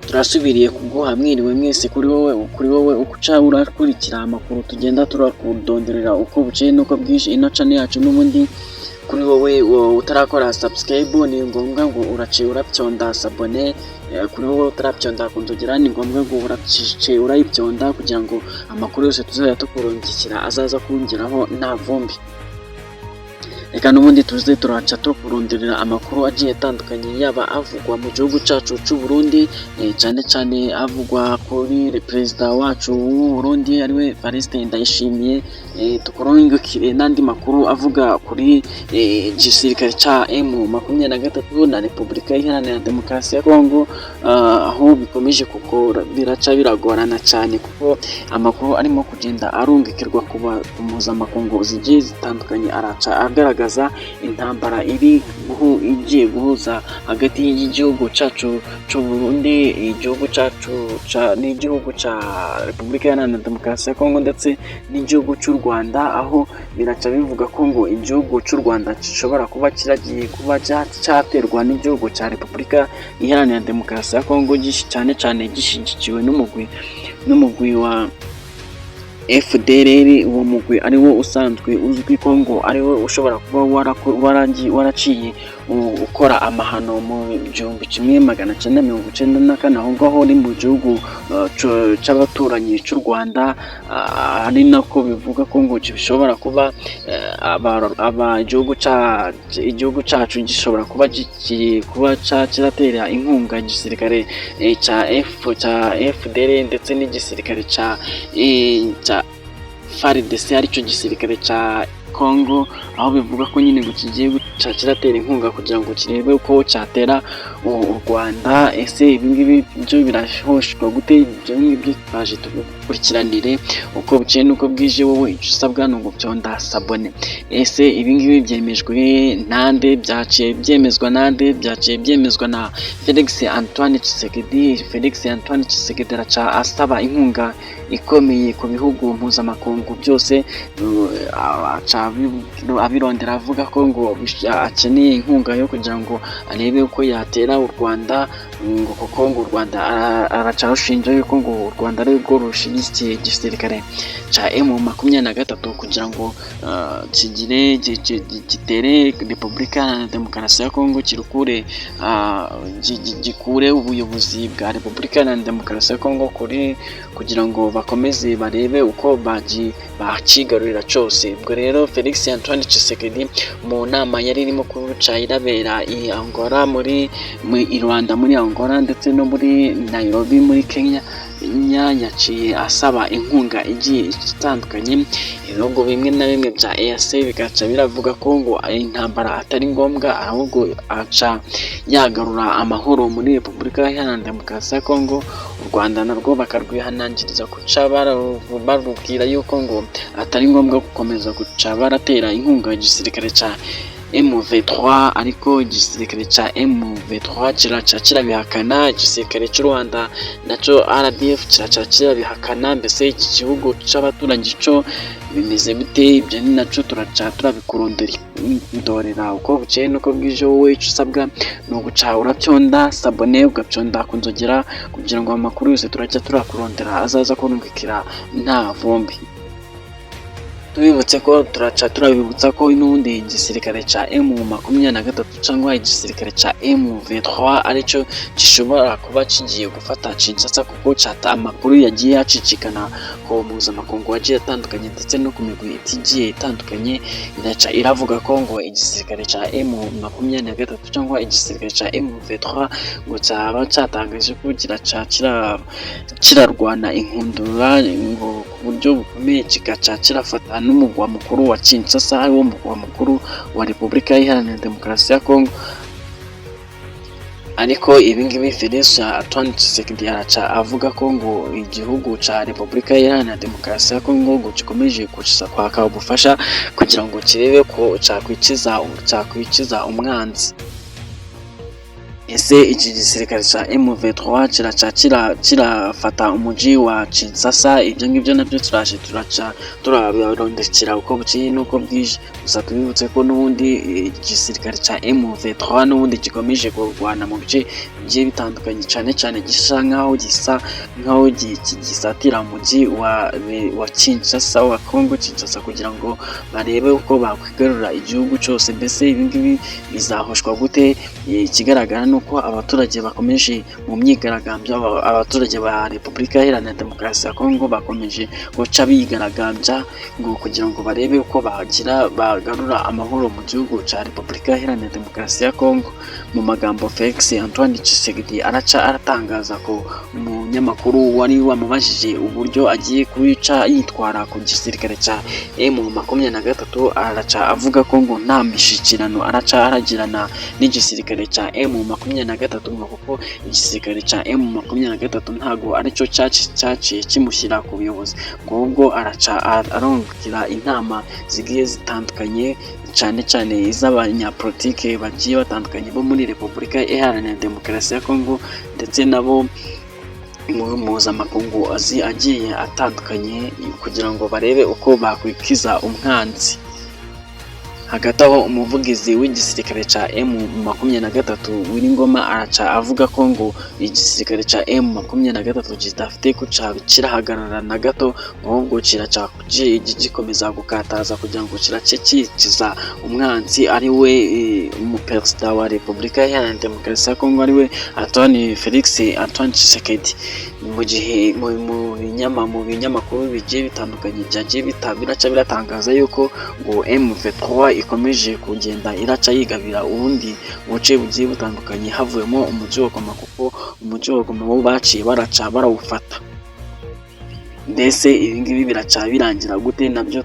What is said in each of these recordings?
turasubiriye kuguha mwiriwe mwese kuri wowe uca urakurikira amakuru tugenda turakudonderera uko bukeye nuko bwije ino channel yacu n'ubundi kuri wowe utarakora subscribe ni ngombwa ngo uraciye urapyonda sabone kuri wowe utarapyonda kunzogera ni ngombwa ngo uraciye urayipyonda kugira ngo amakuru yose tuzajya tukurungikira azaza kungeraho nta vumbi. Reka n'ubundi tuze turaca tukuronderera amakuru agiye atandukanye yaba avugwa mu gihugu cyacu cy'u Burundi cyane cyane avugwa kuri perezida wacu w'u Burundi ariwe Evariste Ndayishimiye, tukurungikire n'andi makuru avuga kuri gisirikare ca M23 na Repubulika Iharanira Demokarasi ya Kongo, aho bikomeje kuko biraca biragorana cyane kuko amakuru arimo kugenda arungikirwa ku mpuzamakungu zigiye zitandukanye araca agaragaza intambara igiye guhuza hagati y'igihugu cyacu cy'u Burundi, igihugu cyacu n'igihugu cya Repubulika Iharanira Demokarasi ya Kongo ndetse n'igihugu cy'u Rwanda, aho biraca bivuga ko ngo igihugu cy'u Rwanda gishobora kuba kiragiye kuba cyaterwa n'igihugu cya Repubulika Iharanira Demokarasi ya Kongo cyane cyane gishyigikiwe n'umugwi wa FDLR. Uwo mugwi ari wo usanzwe uzwi ko ngo ari we ushobora kuba waraciye ukora amahano mu 1994 aho ngaho ni mu gihugu cy'abaturanyi cy'u Rwanda, ari nako bivuga ko ngo bishobora kuba igihugu cyacu gishobora kuba kiratera inkunga igisirikare cya FDLR ndetse n'igisirikare cya FARDC aricyo gisirikare cya Kongo, aho bivuga ko nyine ngo kigiye kiratera inkunga kugira ngo kirebe uko cyatera u Rwanda. Ese ibingibi byo birahoshwa gute? Ibyo ngibyo twaje tubikurikiranire uko bukeye nuko bwije. Wowe icyo usabwa ni ugupyonda sabone. Ese ibingibi byemejwe nande? Byaciye byemezwa na Felix Antoine Tshisekedi araca asaba inkunga ikomeye ku bihugu mpuzamakungu byose, abirondera avuga ko ngo akeneye inkunga yo kugira ngo arebe uko yatera u Rwanda, ngo kuko ngo u Rwanda araca rushinja yuko ngo u Rwanda ari rwo rushigikiye igisirikare cya M23 kugira ngo gitere Repubulika Iharanira Demokarasi ya Kongo, gikure ubuyobozi bwa Repubulika Iharanira Demokarasi ya Kongo kugira ngo bakomeze barebe uko bakigarurira cyose. Ubwo rero Felix Antoine Tshisekedi mu nama yari irimo kuca irabera i Angola muri Rwanda, muri Angola ndetse no muri Nairobi muri Kenya, yaciye asaba inkunga igiye itandukanye. Ibihugu bimwe na bimwe bya EAC bigaca biravuga ko ngo intambara atari ngombwa, ahubwo aca yagarura amahoro muri Repubulika Iharanira Demokarasi ya Kongo. U Rwanda narwo bakarwihanangiriza guca barubwira yuko ngo atari ngombwa gukomeza guca baratera inkunga igisirikare cya M23, ariko igisirikare cya M23 kiraca kirabihakana. Igisirikare cy'u Rwanda nacyo RDF kiraca kirabihakana. Mbese iki gihugu cy'abaturanyi cyo bimeze bite? Ibyo ni nacyo turaca turabikurondorera uko bukeye nuko bwije. Wowe icyo usabwa ni uguca urapyonda sabone, ugapyonda kunzogera kugira ngo amakuru yose turajya turakurondera azaza kurungikira nta vumbi. Tubibutse ko turabibutsa ko n'ubundi igisirikare cya M23 cyangwa igisirikare cya M23 aricyo gishobora kuba kigiye gufata Kinshasa, kuko cyata amakuru yagiye acicikana ku mpuzamakungu agiye atandukanye ndetse no ku migwi igiye itandukanye. Iraca iravuga ko ngo igisirikare cya M23 cyangwa igisirikare cya M23 ngo cyaba cyatangaje ko kiraca kirarwana inkundura ngo ku buryo bukomeye, kigaca kirafata n'umugwa mukuru wa Kinshasa, wo mugwa mukuru wa Repubulika Iharanira Demokarasi ya Kongo. Ariko ibingibi Felix Antoine Tshisekedi araca avuga ko ngo igihugu cya Repubulika Iharanira Demokarasi ya Kongo ngo gikomeje kwaka ubufasha kugira ngo kirebe ko cyakwikiza umwanzi. Ese iki gisirikare cya M23 kiraca kirafata umujyi wa Kinshasa? Ibyo ngibyo nabyo turaca turabirondekera uko bukeye nuko bwije. gusa tubibutse ko n'ubundi igisirikare ca M23 n'ubundi gikomeje kurwana mu bice bigiye bitandukanye, cane cane gisa nkaho gisatira umujyi wa Kinshasa wa Congo Kinshasa, kugira ngo barebe uko bakwigarura igihugu cyose. Mbese ibi ngibi bizahoshwa gute? Ikigaragara ni uko abaturage bakomeje mu myigaragambyo, abaturage ba Repubulika Iharanira Demokarasi ya Congo bakomeje guca bigaragambya ngo kugira ngo barebe uko bagarura amahoro mu gihugu cya Repubulika Iharanira Demokarasi ya Congo. Mu magambo Felix Antoine Tshisekedi aratangaza ko umunyamakuru wari wamubajije uburyo agiye kubica yitwara ku gisirikare cya M23, araca avuga ko ngo nta mishyikirano araca aragirana n'igisirikare cya M23, kuko igisirikare cya M23 ntago aricyo cyaciye kimushyira ku buyobozi, ahubwo araca arongera inama zigiye zitandukanye, cyane cyane iz'abanyapolitike bagiye batandukanye bo muri Repubulika Iharanira Demokarasi ya Congo, ndetse nabo mpuzamakungu agiye atandukanye, kugira ngo barebe uko bakwikiza umwanzi. Hagati aho umuvugizi w'igisirikare cya M23 Wiringoma araca avuga ko ngo igisirikare cya M23 kidafite kirahagarara na gato, ahubwo kiraca gikomeza gukataza kugira ngo kirace kikiza umwanzi, ari we umuperezida wa Repubulika Iharanira Demokarasi ya Congo, ari we Felix Antoine Tshisekedi. Mu gihe mu binyamakuru bigiye bitandukanye byagiye biraca biratangaza yuko ngo M23 ikomeje kugenda iraca yigabira ubundi buce bugiye butandukanye, havuyemo umujyi wa Goma, kuko umujyi wa Goma wo baciye baraca barawufata. Mbese ibi ngibi biraca birangira gute? Nabyo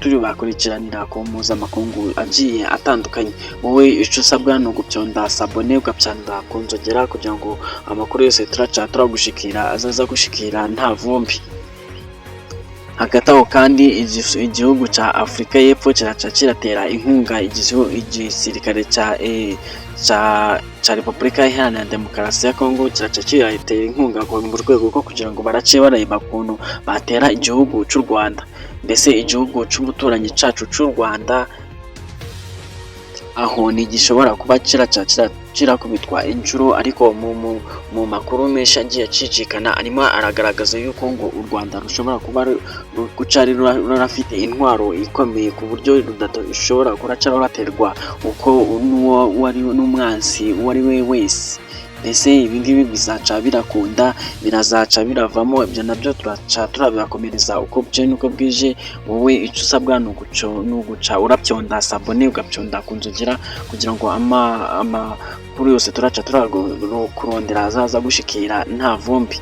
turi bakurikiranira ku mpuzamakungu agiye atandukanye. Wowe icyo usabwa ni ugupyonda sabone, ugapyonda ku nzogera, kugira ngo amakuru yose turagushikira azaza gushikira nta vumbi. Hagati aho kandi igihugu cya Afurika y'Epfo kiraca kiratera inkunga igisirikare cya Repubulika Iharanira Demokarasi ya Congo, kiraca kiratera inkunga mu rwego rwo kugira ngo barace bareba ukuntu batera igihugu cy'u Rwanda. Mbese igihugu cy'umuturanyi cyacu cy'u Rwanda aho ntigishobora kuba kirakubitwa inshuro, ariko mu makuru menshi agiye acicikana arimo aragaragaza yuko ngo u Rwanda rushobora kuba rurafite intwaro ikomeye ku buryo rudashobora kuraca ruraterwa uko n'umwanzi uwo ari we wese. Mbese ibi ngibi bizaca birakunda, birazaca biravamo. Ibyo nabyo turabibakomereza uko buje n'uko bwije. Wowe icyo usabwa ni uguca urapyonda sabone, ugapyonda ku nzogera, kugira ngo amakuru yose turaca kurondera azaza gushikira nta vumbi.